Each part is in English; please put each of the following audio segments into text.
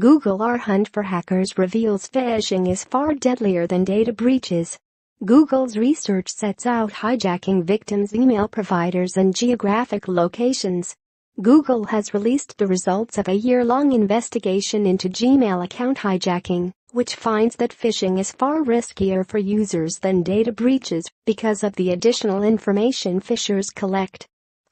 Goo.gle hunt for hackers reveals phishing is far deadlier than data breaches. Google's research sets out hijacking victims' email providers and geographic locations. Google has released the results of a year-long investigation into Gmail account hijacking, which finds that phishing is far riskier for users than data breaches because of the additional information phishers collect.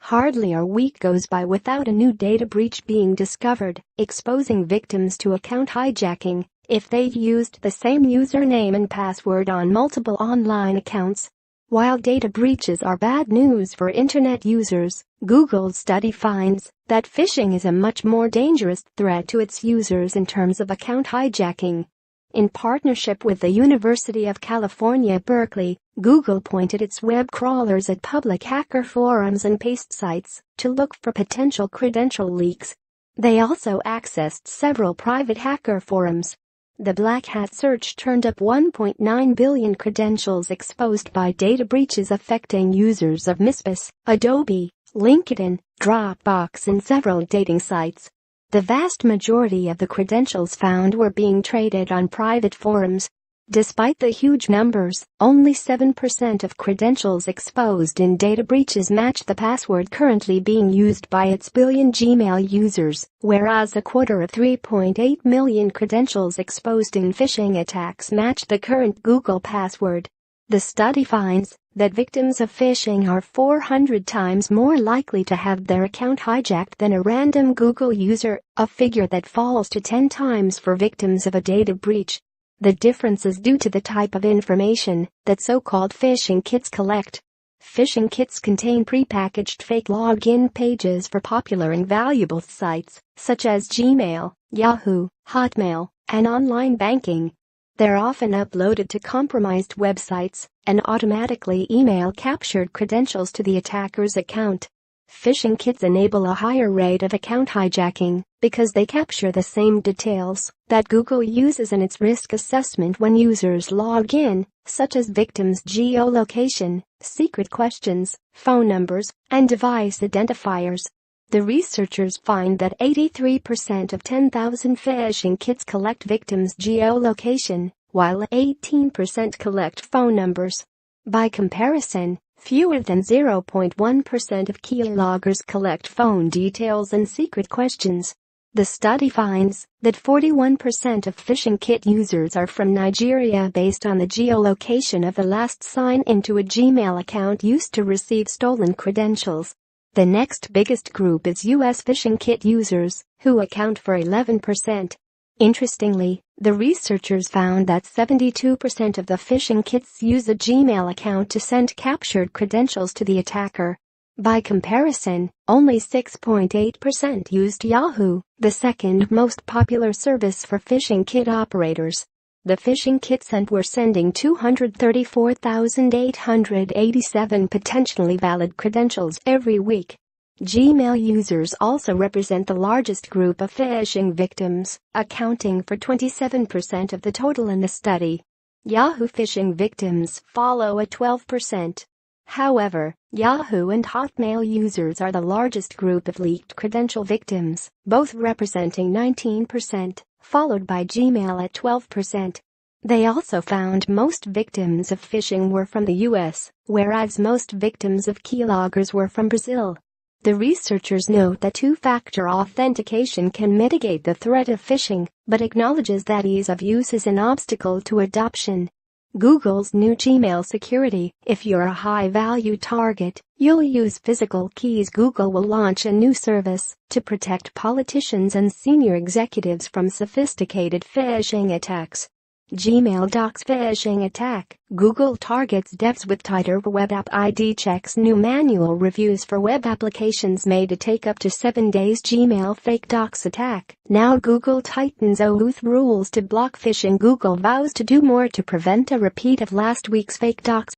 Hardly a week goes by without a new data breach being discovered, exposing victims to account hijacking if they've used the same username and password on multiple online accounts. While data breaches are bad news for internet users, Google's study finds that phishing is a much more dangerous threat to its users in terms of account hijacking. In partnership with the University of California, Berkeley, Google pointed its web crawlers at public hacker forums and paste sites to look for potential credential leaks. They also accessed several private hacker forums. The Black Hat search turned up 1.9 billion credentials exposed by data breaches affecting users of MySpace, Adobe, LinkedIn, Dropbox, and several dating sites. The vast majority of the credentials found were being traded on private forums. Despite the huge numbers, only 7% of credentials exposed in data breaches match the password currently being used by its billion Gmail users, whereas a quarter of 3.8 million credentials exposed in phishing attacks match the current Google password. The study finds that victims of phishing are 400 times more likely to have their account hijacked than a random Google user, a figure that falls to 10 times for victims of a data breach. The difference is due to the type of information that so-called phishing kits collect. Phishing kits contain prepackaged fake login pages for popular and valuable sites, such as Gmail, Yahoo, Hotmail, and online banking. They're often uploaded to compromised websites and automatically email captured credentials to the attacker's account. Phishing kits enable a higher rate of account hijacking because they capture the same details that Google uses in its risk assessment when users log in, such as victims' geolocation, secret questions, phone numbers, and device identifiers. The researchers find that 83% of 10,000 phishing kits collect victims' geolocation, while 18% collect phone numbers. By comparison, fewer than 0.1% of keyloggers collect phone details and secret questions. The study finds that 41% of phishing kit users are from Nigeria based on the geolocation of the last sign into a Gmail account used to receive stolen credentials. The next biggest group is US phishing kit users, who account for 11%. Interestingly, the researchers found that 72% of the phishing kits use a Gmail account to send captured credentials to the attacker. By comparison, only 6.8% used Yahoo, the second most popular service for phishing kit operators. The phishing kit sent were sending 234,887 potentially valid credentials every week. Gmail users also represent the largest group of phishing victims, accounting for 27% of the total in the study. Yahoo phishing victims follow at 12%. However, Yahoo and Hotmail users are the largest group of leaked credential victims, both representing 19%, followed by Gmail at 12%. They also found most victims of phishing were from the US, whereas most victims of keyloggers were from Brazil. The researchers note that two-factor authentication can mitigate the threat of phishing, but acknowledges that ease of use is an obstacle to adoption. Google's new Gmail security: if you're a high-value target, you'll use physical keys. Google will launch a new service to protect politicians and senior executives from sophisticated phishing attacks. Gmail docs phishing attack. Google targets devs with tighter web app ID checks. New manual reviews for web applications made to take up to 7 days. Gmail fake docs attack. Now Google tightens OAuth rules to block phishing. Google vows to do more to prevent a repeat of last week's fake docs.